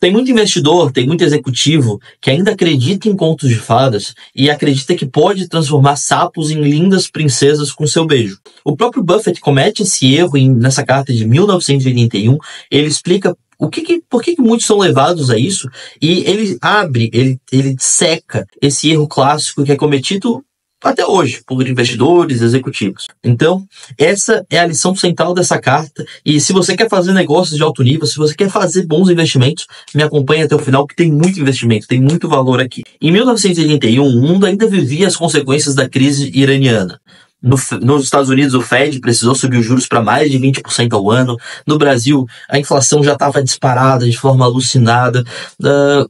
Tem muito investidor, tem muito executivo que ainda acredita em contos de fadas e acredita que pode transformar sapos em lindas princesas com seu beijo. O próprio Buffett comete esse erro nessa carta de 1981. Ele explica por que muitos são levados a isso, e ele seca esse erro clássico que é cometido até hoje por investidores, executivos. Então, essa é a lição central dessa carta, e se você quer fazer negócios de alto nível, se você quer fazer bons investimentos, me acompanhe até o final, que tem muito investimento, tem muito valor aqui. Em 1981, o mundo ainda vivia as consequências da crise iraniana. Nos Estados Unidos, o Fed precisou subir os juros para mais de 20% ao ano. No Brasil, a inflação já estava disparada de forma alucinada.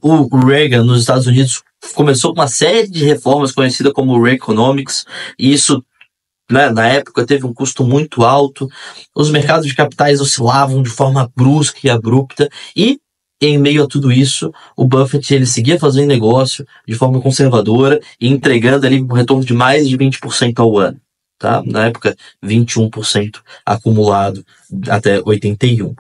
O Reagan, nos Estados Unidos, começou uma série de reformas conhecidas como Reaganomics, e isso, né, na época, teve um custo muito alto. Os mercados de capitais oscilavam de forma brusca e abrupta, e em meio a tudo isso, o Buffett ele seguia fazendo negócio de forma conservadora e entregando ali um retorno de mais de 20% ao ano. Tá? Na época, 21% acumulado até 81.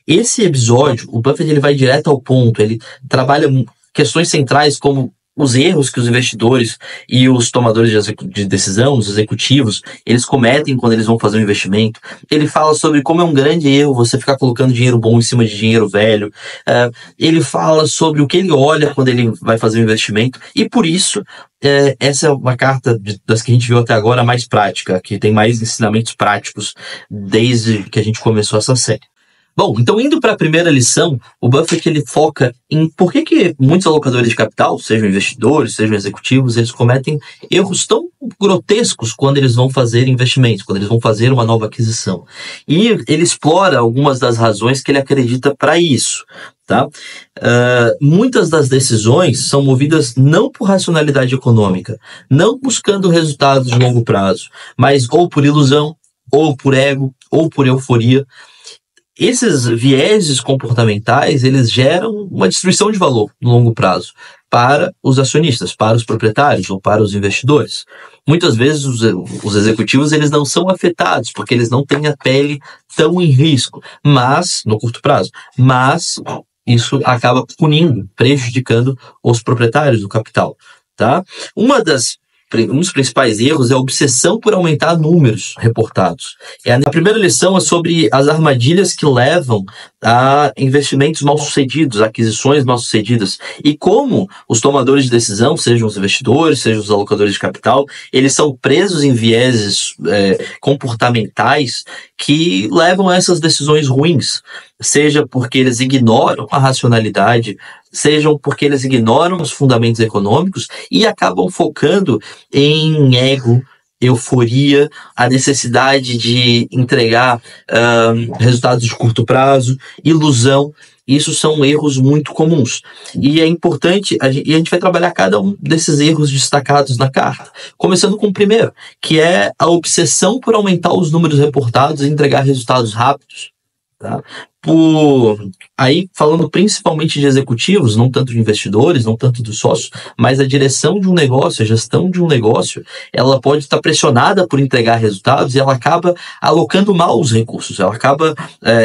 Esse episódio, o Buffett ele vai direto ao ponto, ele trabalha questões centrais como os erros que os investidores e os tomadores de decisão, os executivos, eles cometem quando eles vão fazer um investimento. Ele fala sobre como é um grande erro você ficar colocando dinheiro bom em cima de dinheiro velho. Ele fala sobre o que ele olha quando ele vai fazer um investimento, e por isso essa é uma carta das que a gente viu até agora mais prática, que tem mais ensinamentos práticos desde que a gente começou essa série. Bom, então indo para a primeira lição, o Buffett ele foca em por que muitos alocadores de capital, sejam investidores, sejam executivos, eles cometem erros tão grotescos quando eles vão fazer investimentos, quando eles vão fazer uma nova aquisição. E ele explora algumas das razões que ele acredita para isso. Tá? Muitas das decisões são movidas não por racionalidade econômica, não buscando resultados de longo prazo, mas ou por ilusão, ou por ego, ou por euforia. Esses vieses comportamentais, eles geram uma destruição de valor no longo prazo para os acionistas, para os proprietários ou para os investidores. Muitas vezes os executivos eles não são afetados porque eles não têm a pele tão em risco, mas no curto prazo. Mas isso acaba punindo, prejudicando os proprietários do capital. Tá? Um dos principais erros é a obsessão por aumentar números reportados. A primeira lição é sobre as armadilhas que levam a investimentos mal-sucedidos, aquisições mal-sucedidas, e como os tomadores de decisão, sejam os investidores, sejam os alocadores de capital, eles são presos em vieses comportamentais que levam a essas decisões ruins, seja porque eles ignoram a racionalidade, sejam porque eles ignoram os fundamentos econômicos e acabam focando em ego, euforia, a necessidade de entregar resultados de curto prazo, ilusão. Isso são erros muito comuns. E é importante, e a gente vai trabalhar cada um desses erros destacados na carta. Começando com o primeiro, que é a obsessão por aumentar os números reportados e entregar resultados rápidos. Tá? Aí, falando principalmente de executivos, não tanto de investidores, não tanto dos sócios, mas a direção de um negócio, a gestão de um negócio, ela pode estar pressionada por entregar resultados e ela acaba alocando mal os recursos, ela acaba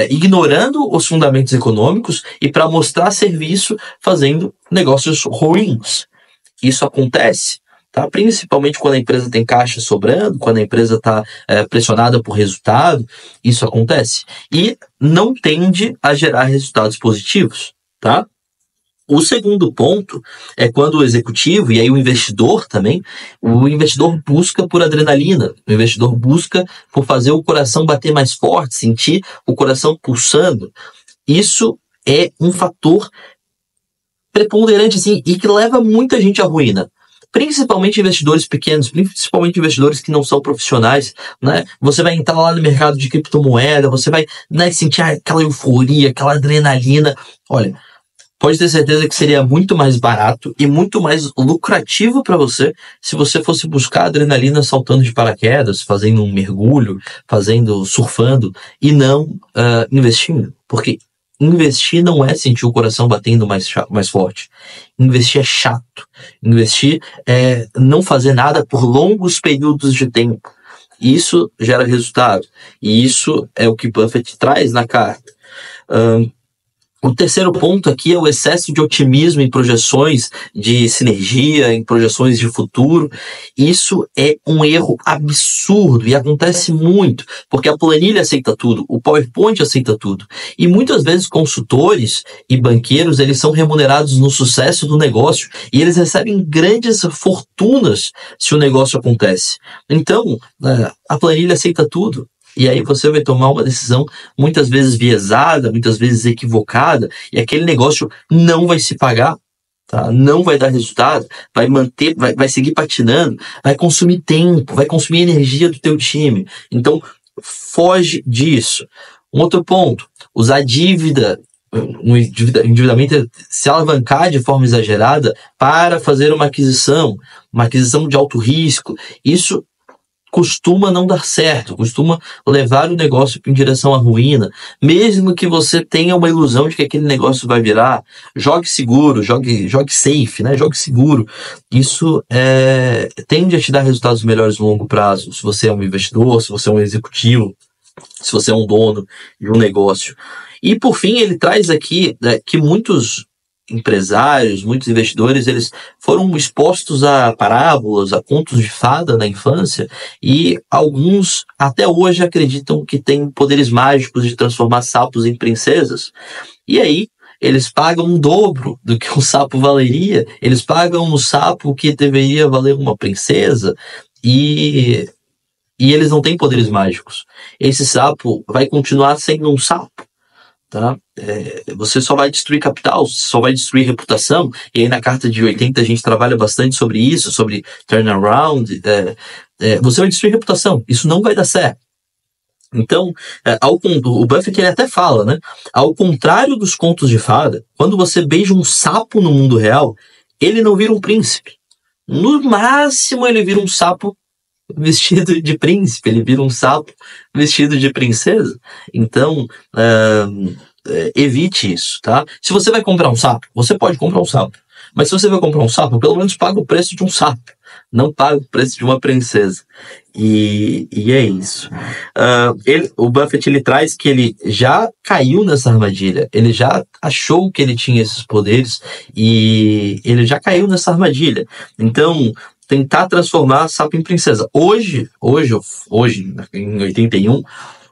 ignorando os fundamentos econômicos e, para mostrar serviço, fazendo negócios ruins. Isso acontece. Tá? Principalmente quando a empresa tem caixa sobrando, quando a empresa está pressionada por resultado, isso acontece. E não tende a gerar resultados positivos. Tá? O segundo ponto é quando o executivo, e aí o investidor também, o investidor busca por adrenalina, o investidor busca por fazer o coração bater mais forte, sentir o coração pulsando. Isso é um fator preponderante assim, e que leva muita gente à ruína. Principalmente investidores pequenos, principalmente investidores que não são profissionais, né? Você vai entrar lá no mercado de criptomoeda, você vai, né, sentir aquela euforia, aquela adrenalina. Olha, pode ter certeza que seria muito mais barato e muito mais lucrativo para você se você fosse buscar adrenalina saltando de paraquedas, fazendo um mergulho, surfando e não investindo. Porque investir não é sentir o coração batendo mais forte. Investir é chato. Investir é não fazer nada por longos períodos de tempo. Isso gera resultado. E isso é o que Buffett traz na carta. O terceiro ponto aqui é o excesso de otimismo em projeções de sinergia, em projeções de futuro. Isso é um erro absurdo e acontece muito, porque a planilha aceita tudo, o PowerPoint aceita tudo. E muitas vezes consultores e banqueiros, eles são remunerados no sucesso do negócio e eles recebem grandes fortunas se o negócio acontece. Então, a planilha aceita tudo. E aí você vai tomar uma decisão muitas vezes viesada, muitas vezes equivocada, e aquele negócio não vai se pagar, tá? Não vai dar resultado, vai seguir patinando, vai consumir tempo, vai consumir energia do teu time. Então, foge disso. Um outro ponto, usar dívida, endividamento, se alavancar de forma exagerada para fazer uma aquisição de alto risco. Isso costuma não dar certo, costuma levar o negócio em direção à ruína, mesmo que você tenha uma ilusão de que aquele negócio vai virar. Jogue seguro, jogue safe, né? Jogue seguro. Isso tende a te dar resultados melhores no longo prazo, se você é um investidor, se você é um executivo, se você é um dono de um negócio. E por fim, ele traz aqui que muitos empresários, muitos investidores, eles foram expostos a parábolas, a contos de fada na infância, e alguns até hoje acreditam que têm poderes mágicos de transformar sapos em princesas. E aí eles pagam um dobro do que um sapo valeria, eles pagam um sapo que deveria valer uma princesa, e eles não têm poderes mágicos. Esse sapo vai continuar sendo um sapo. Tá? Você só vai destruir capital, só vai destruir reputação, e aí na carta de 80 a gente trabalha bastante sobre isso, sobre turnaround. Você vai destruir reputação, isso não vai dar certo. Então, o Buffett ele até fala, né? Ao contrário dos contos de fada, quando você beija um sapo no mundo real, ele não vira um príncipe. No máximo ele vira um sapo vestido de príncipe, ele vira um sapo vestido de princesa. Então, evite isso, tá? Se você vai comprar um sapo, você pode comprar um sapo, mas se você vai comprar um sapo, pelo menos paga o preço de um sapo, não paga o preço de uma princesa. E é isso. O Buffett ele traz que ele já caiu nessa armadilha, ele já achou que ele tinha esses poderes e ele já caiu nessa armadilha. Então, tentar transformar sapo em princesa. Hoje, em 81,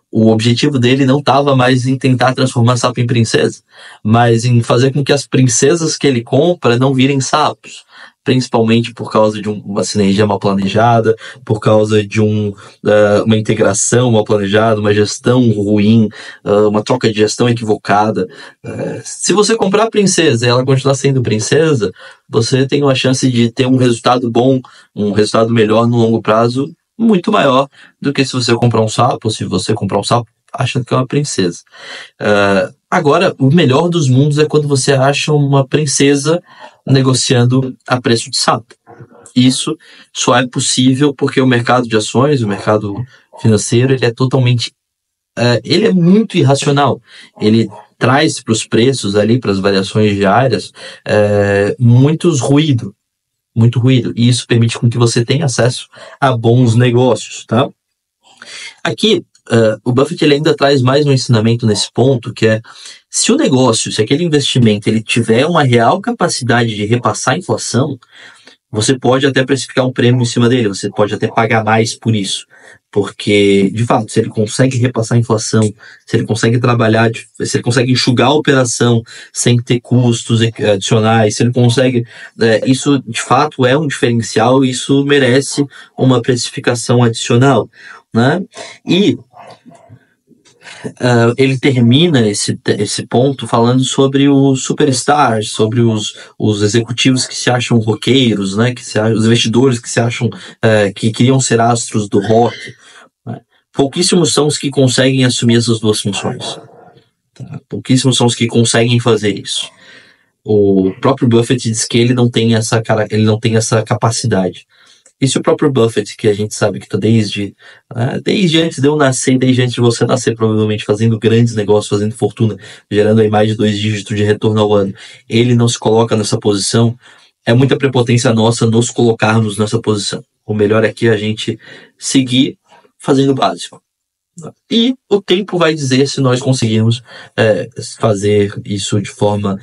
o objetivo dele não estava mais em tentar transformar sapo em princesa, mas em fazer com que as princesas que ele compra não virem sapos, principalmente por causa de uma sinergia mal planejada, por causa de uma integração mal planejada, uma gestão ruim, uma troca de gestão equivocada. Se você comprar a princesa e ela continuar sendo princesa, você tem uma chance de ter um resultado bom, um resultado melhor no longo prazo, muito maior do que se você comprar um sapo, ou se você comprar um sapo achando que é uma princesa. Agora, o melhor dos mundos é quando você acha uma princesa negociando a preço de sapo. Isso só é possível porque o mercado de ações, o mercado financeiro, ele é totalmente... ele é muito irracional. Ele traz para os preços ali, para as variações diárias, muito ruído. E isso permite com que você tenha acesso a bons negócios, tá? Aqui, o Buffett ele ainda traz mais um ensinamento nesse ponto, que é, se aquele investimento ele tiver uma real capacidade de repassar a inflação, você pode até precificar um prêmio em cima dele, você pode até pagar mais por isso. Porque, de fato, se ele consegue repassar a inflação, se ele consegue se ele consegue enxugar a operação sem ter custos adicionais, se ele consegue... isso, de fato, é um diferencial e isso merece uma precificação adicional, né? E ele termina esse ponto falando sobre os superstars, sobre os executivos que se acham roqueiros, né? Os investidores que se acham que queriam ser astros do rock. Né? Pouquíssimos são os que conseguem assumir essas duas funções. Tá? Pouquíssimos são os que conseguem fazer isso. O próprio Buffett diz que ele não tem essa capacidade. Isso o próprio Buffett, que a gente sabe que está desde antes de eu nascer, desde antes de você nascer, provavelmente fazendo grandes negócios, fazendo fortuna, gerando aí mais de 2 dígitos de retorno ao ano. Ele não se coloca nessa posição. É muita prepotência nossa nos colocarmos nessa posição. O melhor é que a gente seguir fazendo o básico. E o tempo vai dizer se nós conseguimos fazer isso de forma...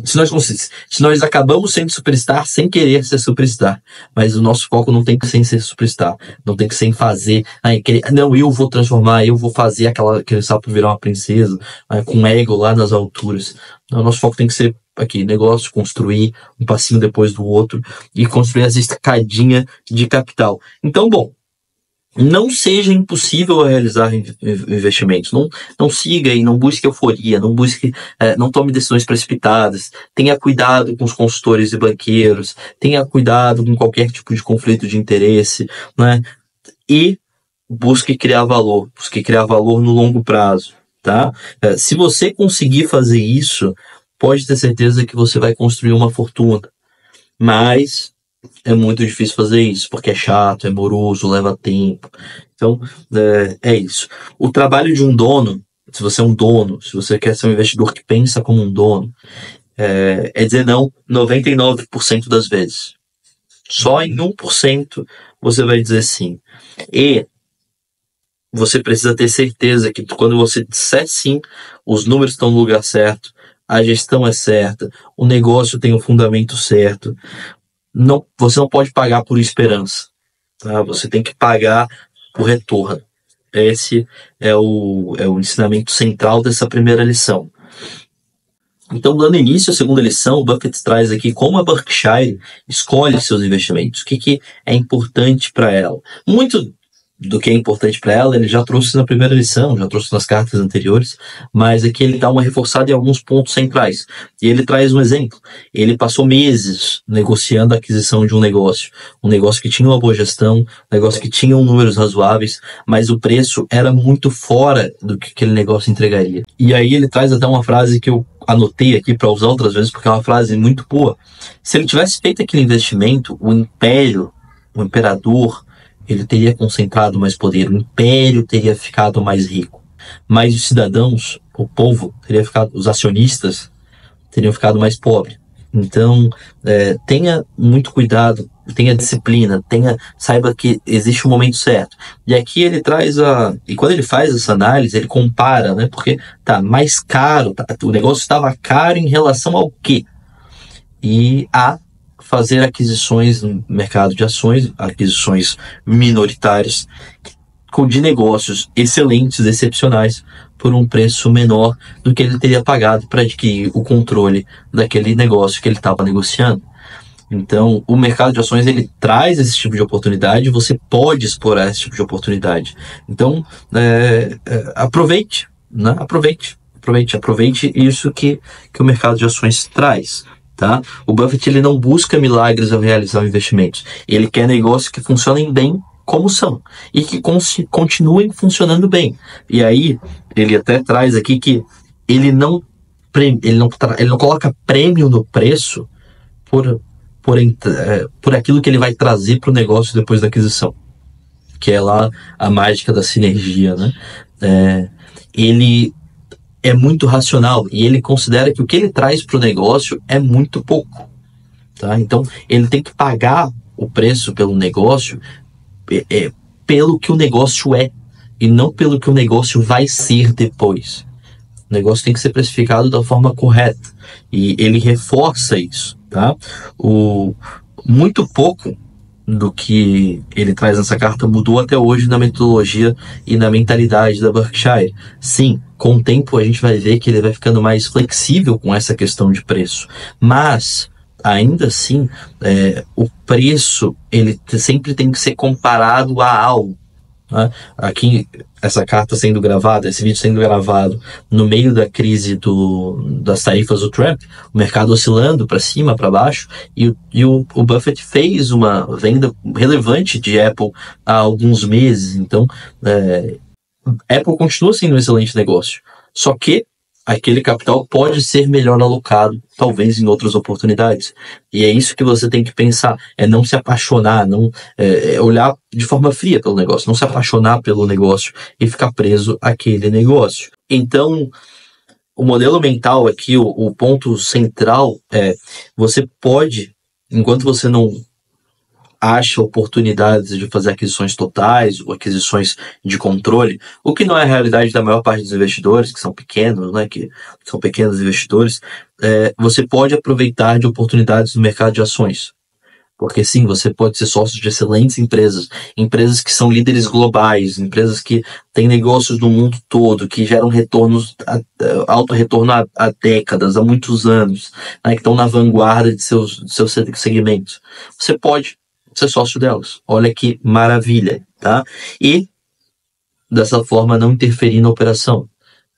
se nós acabamos sendo superstar sem querer ser superstar. Mas o nosso foco não tem que ser em ser superstar. Não tem que ser em fazer... não, eu vou transformar, eu vou fazer aquele sapo virar uma princesa, com ego lá nas alturas. Não, o nosso foco tem que ser aqui, negócio, construir um passinho depois do outro e construir essa escadinha de capital. Então, bom, não seja impossível realizar investimentos. Não siga e não busque euforia, não tome decisões precipitadas. Tenha cuidado com os consultores e banqueiros, tenha cuidado com qualquer tipo de conflito de interesse, né? E busque criar valor no longo prazo, tá? Se você conseguir fazer isso, pode ter certeza que você vai construir uma fortuna. Mas é muito difícil fazer isso, porque é chato, é moroso, leva tempo. Então, é isso. O trabalho de um dono, se você é um dono, se você quer ser um investidor que pensa como um dono, é dizer não 99% das vezes. Só em 1% você vai dizer sim. E você precisa ter certeza que quando você disser sim, os números estão no lugar certo, a gestão é certa, o negócio tem o fundamento certo. Você não pode pagar por esperança, tá? Você tem que pagar por retorno. Esse é o ensinamento central dessa primeira lição. Então, dando início à segunda lição, o Buffett traz aqui como a Berkshire escolhe seus investimentos, o que é importante para ela. Muito do que é importante para ela, ele já trouxe na primeira lição, já trouxe nas cartas anteriores, mas aqui ele dá uma reforçada em alguns pontos centrais. E ele traz um exemplo. Ele passou meses negociando a aquisição de um negócio que tinha uma boa gestão, um negócio que tinha números razoáveis, mas o preço era muito fora do que aquele negócio entregaria. E aí ele traz até uma frase que eu anotei aqui para usar outras vezes, porque é uma frase muito boa. Se ele tivesse feito aquele investimento, o imperador, ele teria concentrado mais poder, o império teria ficado mais rico. Mas os cidadãos, o povo, os acionistas, teriam ficado mais pobres. Então, tenha muito cuidado, tenha disciplina, saiba que existe um momento certo. E aqui ele traz e quando ele faz essa análise, ele compara, né? Porque tá mais caro, o negócio estava caro em relação ao quê? E fazer aquisições no mercado de ações, aquisições minoritárias, de negócios excelentes, excepcionais, por um preço menor do que ele teria pagado para adquirir o controle daquele negócio que ele estava negociando. Então, o mercado de ações, ele traz esse tipo de oportunidade, você pode explorar esse tipo de oportunidade. Então, aproveite, né? Aproveite isso que o mercado de ações traz. Tá? O Buffett, ele não busca milagres ao realizar investimentos. Ele quer negócios que funcionem bem como são e que continuem funcionando bem. E aí, ele até traz aqui que ele não coloca prêmio no preço por aquilo que ele vai trazer para o negócio depois da aquisição, que é lá a mágica da sinergia, né? Ele é muito racional e ele considera que o que ele traz para o negócio é muito pouco, tá? Então, ele tem que pagar o preço pelo negócio pelo que o negócio é e não pelo que o negócio vai ser depois. O negócio tem que ser precificado da forma correta e ele reforça isso, tá? Muito pouco do que ele traz nessa carta mudou até hoje na metodologia e na mentalidade da Berkshire. Sim, com o tempo a gente vai ver que ele vai ficando mais flexível com essa questão de preço, mas ainda assim o preço ele sempre tem que ser comparado a algo, né? Aqui essa carta sendo gravada, esse vídeo sendo gravado no meio da crise das tarifas do Trump, o mercado oscilando para cima, para baixo, e o Buffett fez uma venda relevante de Apple há alguns meses. Então, Apple continua sendo um excelente negócio, só que aquele capital pode ser melhor alocado, talvez em outras oportunidades. E é isso que você tem que pensar, não se apaixonar, olhar de forma fria pelo negócio, não se apaixonar pelo negócio e ficar preso àquele negócio. Então, o modelo mental aqui, o ponto central você pode, enquanto você não acha oportunidades de fazer aquisições totais ou aquisições de controle, o que não é a realidade da maior parte dos investidores, que são pequenos, né, que são pequenos investidores, você pode aproveitar de oportunidades no mercado de ações. Porque sim, você pode ser sócio de excelentes empresas, empresas que são líderes globais, empresas que têm negócios no mundo todo, que geram retornos, alto retorno há décadas, há muitos anos, né, que estão na vanguarda de seus segmentos. Você pode ser sócio delas. Olha que maravilha, tá? E, dessa forma, não interferir na operação,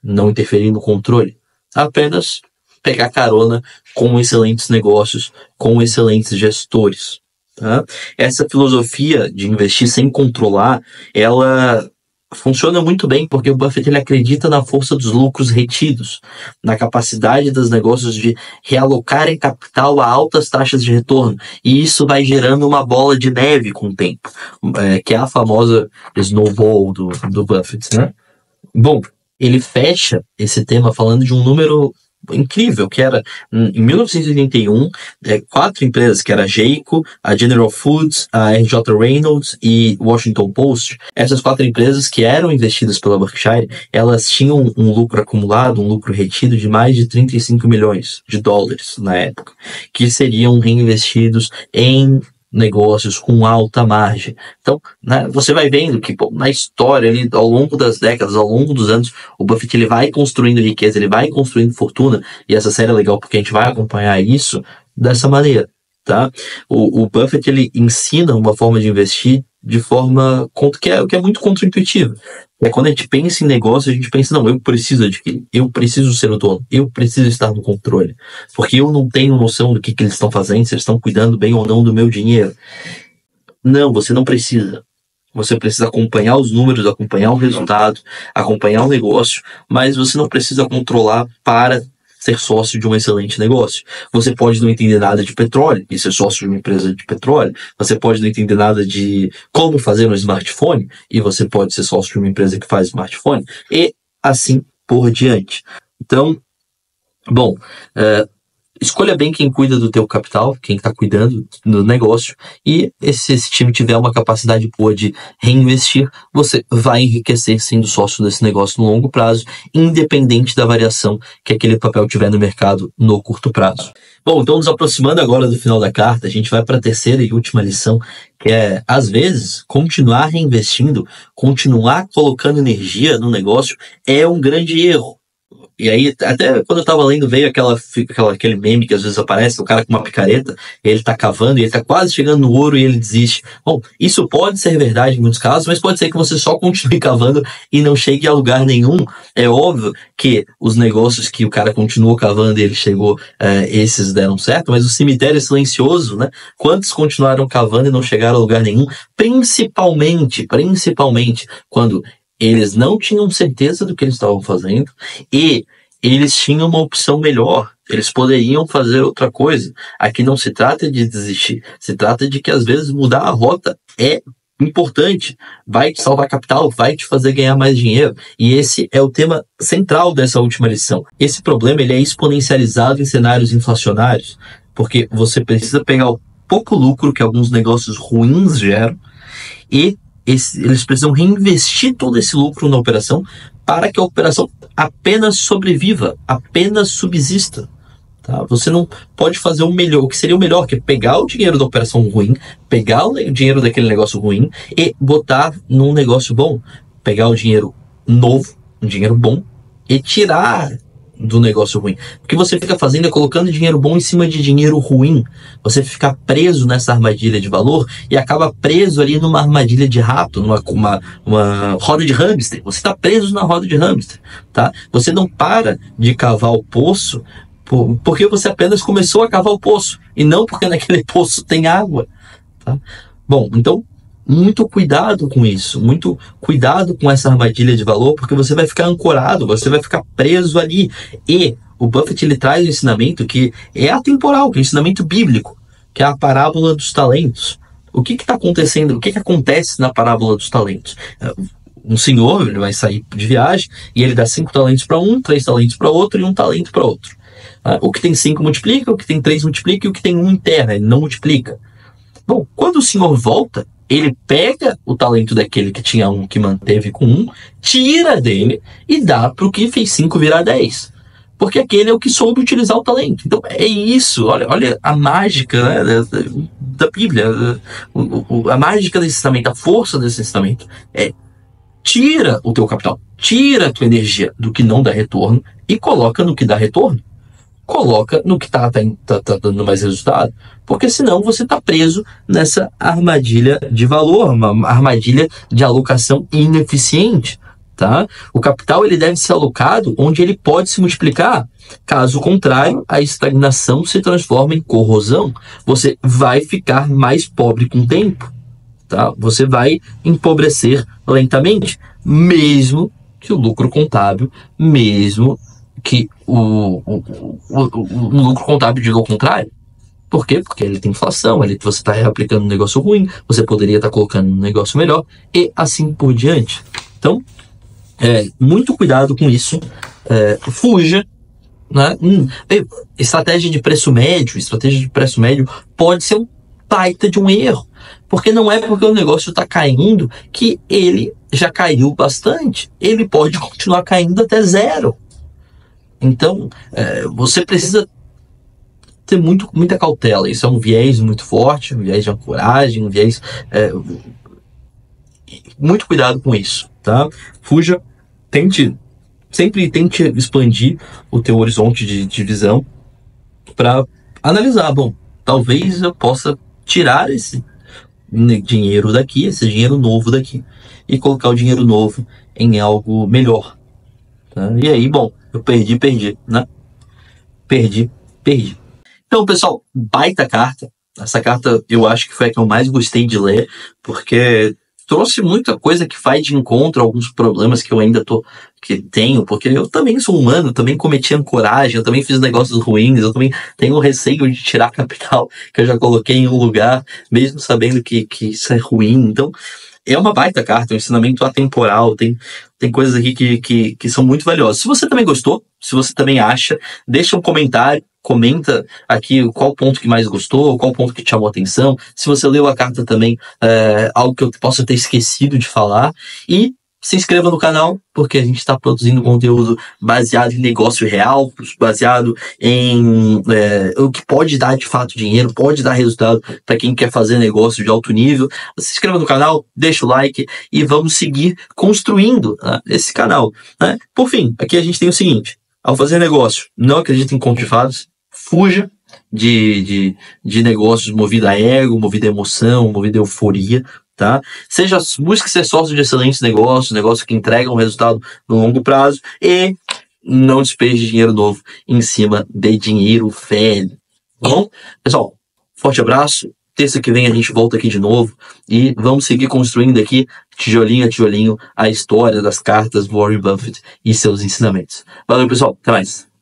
não interferir no controle, apenas pegar carona com excelentes negócios, com excelentes gestores. Tá? Essa filosofia de investir sem controlar, ela funciona muito bem porque o Buffett ele acredita na força dos lucros retidos, na capacidade dos negócios de realocarem capital a altas taxas de retorno, e isso vai gerando uma bola de neve com o tempo, que é a famosa snowball do Buffett, né? Bom, ele fecha esse tema falando de um número incrível, que era, em 1981, 4 empresas, que era a Jayco, a General Foods, a R.J. Reynolds e Washington Post. Essas 4 empresas que eram investidas pela Berkshire, elas tinham um lucro acumulado, um lucro retido de mais de 35 milhões de dólares na época, que seriam reinvestidos em negócios com alta margem. Então, né, você vai vendo que na história, ali, ao longo das décadas, ao longo dos anos, o Buffett ele vai construindo riqueza, ele vai construindo fortuna, e essa série é legal porque a gente vai acompanhar isso dessa maneira, tá? O Buffett ele ensina uma forma de investir de forma que é muito contraintuitiva. Quando a gente pensa em negócio, a gente pensa, não, eu preciso adquirir, eu preciso ser o dono, eu preciso estar no controle, porque eu não tenho noção do que eles estão fazendo, se eles estão cuidando bem ou não do meu dinheiro. Não, você não precisa. Você precisa acompanhar os números, acompanhar o resultado, acompanhar o negócio, mas você não precisa controlar para ser sócio de um excelente negócio. Você pode não entender nada de petróleo e ser sócio de uma empresa de petróleo. Você pode não entender nada de como fazer um smartphone e você pode ser sócio de uma empresa que faz smartphone. E assim por diante. Então, bom, escolha bem quem cuida do teu capital, quem está cuidando do negócio, e se esse time tiver uma capacidade boa de reinvestir, você vai enriquecer sendo sócio desse negócio no longo prazo, independente da variação que aquele papel tiver no mercado no curto prazo. Bom, então nos aproximando agora do final da carta, a gente vai para a terceira e última lição, que é, às vezes, continuar reinvestindo, continuar colocando energia no negócio é um grande erro. E aí, até quando eu tava lendo, veio aquele meme que às vezes aparece, o cara com uma picareta, ele tá cavando e ele tá quase chegando no ouro e ele desiste. Bom, isso pode ser verdade em muitos casos, mas pode ser que você só continue cavando e não chegue a lugar nenhum. É óbvio que os negócios que o cara continuou cavando e ele chegou, esses deram certo, mas o cemitério é silencioso, né? Quantos continuaram cavando e não chegaram a lugar nenhum? Principalmente quando eles não tinham certeza do que eles estavam fazendo e eles tinham uma opção melhor. Eles poderiam fazer outra coisa. Aqui não se trata de desistir. Se trata de que, às vezes, mudar a rota é importante. Vai te salvar capital, vai te fazer ganhar mais dinheiro. E esse é o tema central dessa última lição. Esse problema ele é exponencializado em cenários inflacionários, porque você precisa pegar o pouco lucro que alguns negócios ruins geram e eles precisam reinvestir todo esse lucro na operação para que a operação apenas sobreviva, apenas subsista. Tá? Você não pode fazer o melhor, o que seria o melhor, que é pegar o dinheiro da operação ruim, pegar o dinheiro daquele negócio ruim e botar num negócio bom. Pegar o dinheiro novo, um dinheiro bom, e tirar do negócio ruim. O que você fica fazendo é colocando dinheiro bom em cima de dinheiro ruim. Você fica preso nessa armadilha de valor e acaba preso ali numa armadilha de rato, numa roda de hamster. Você está preso na roda de hamster, tá? Você não para de cavar o poço porque você apenas começou a cavar o poço e não porque naquele poço tem água, tá? Bom, então muito cuidado com isso, muito cuidado com essa armadilha de valor, porque você vai ficar ancorado, você vai ficar preso ali. E o Buffett ele traz um ensinamento que é atemporal, que é um ensinamento bíblico, que é a parábola dos talentos. O que está acontecendo? O que acontece na parábola dos talentos? Um senhor ele vai sair de viagem e ele dá 5 talentos para um, 3 talentos para outro e 1 talento para outro. O que tem 5 multiplica, o que tem 3 multiplica e o que tem 1 enterra, ele não multiplica. Bom, quando o senhor volta, ele pega o talento daquele que tinha 1, que manteve com 1, tira dele e dá para o que fez 5 virar 10. Porque aquele é o que soube utilizar o talento. Então é isso, olha a mágica, né, da Bíblia, a mágica desse ensinamento, a força desse ensinamento. Tira o teu capital, tira a tua energia do que não dá retorno e coloca no que dá retorno. Coloca no que tá dando mais resultado, porque senão você tá preso nessa armadilha de valor, uma armadilha de alocação ineficiente, tá? O capital ele deve ser alocado onde ele pode se multiplicar. Caso contrário, a estagnação se transforma em corrosão. Você vai ficar mais pobre com o tempo, tá? Você vai empobrecer lentamente, mesmo que o lucro contábil, mesmo que o lucro contábil diga o contrário. Por quê? Porque ele tem inflação, você está reaplicando um negócio ruim, você poderia estar colocando um negócio melhor, e assim por diante. Então, muito cuidado com isso. Fuja, né? Estratégia de preço médio pode ser um baita de um erro, porque não é porque o negócio está caindo que ele já caiu bastante. Ele pode continuar caindo até zero. Então, você precisa ter muita cautela. Isso é um viés muito forte, um viés de ancoragem, um viés... muito cuidado com isso, tá? Fuja, sempre tente expandir o teu horizonte de visão para analisar. Bom, talvez eu possa tirar esse dinheiro daqui, esse dinheiro novo daqui, e colocar o dinheiro novo em algo melhor. Tá? E aí, bom, eu perdi, né? Perdi. Então, pessoal, baita carta. Essa carta eu acho que foi a que eu mais gostei de ler, porque trouxe muita coisa que faz de encontro a alguns problemas que eu ainda tenho, porque eu também sou humano, também cometi ancoragem, eu também fiz negócios ruins, eu também tenho receio de tirar capital que eu já coloquei em um lugar, mesmo sabendo que isso é ruim. Então, é uma baita carta, um ensinamento atemporal, tem coisas aqui que são muito valiosas. Se você também gostou, se você também acha, deixa um comentário, comenta aqui qual ponto que mais gostou, qual ponto que te chamou a atenção, se você leu a carta também, algo que eu possa ter esquecido de falar, e se inscreva no canal, porque a gente está produzindo conteúdo baseado em negócio real, baseado em o que pode dar de fato dinheiro, pode dar resultado para quem quer fazer negócio de alto nível. Se inscreva no canal, deixa o like e vamos seguir construindo, né, esse canal, né? Por fim, aqui a gente tem o seguinte: ao fazer negócio, não acredite em conto de fadas, fuja de negócios movido a ego, movido a emoção, movido a euforia, tá? Busque ser sócio de excelentes negócios que entregam resultado no longo prazo, e não despeje dinheiro novo em cima de dinheiro velho. Bom, pessoal, forte abraço. Terça que vem a gente volta aqui de novo e vamos seguir construindo aqui, tijolinho a tijolinho, a história das cartas Warren Buffett e seus ensinamentos. Valeu, pessoal. Até mais.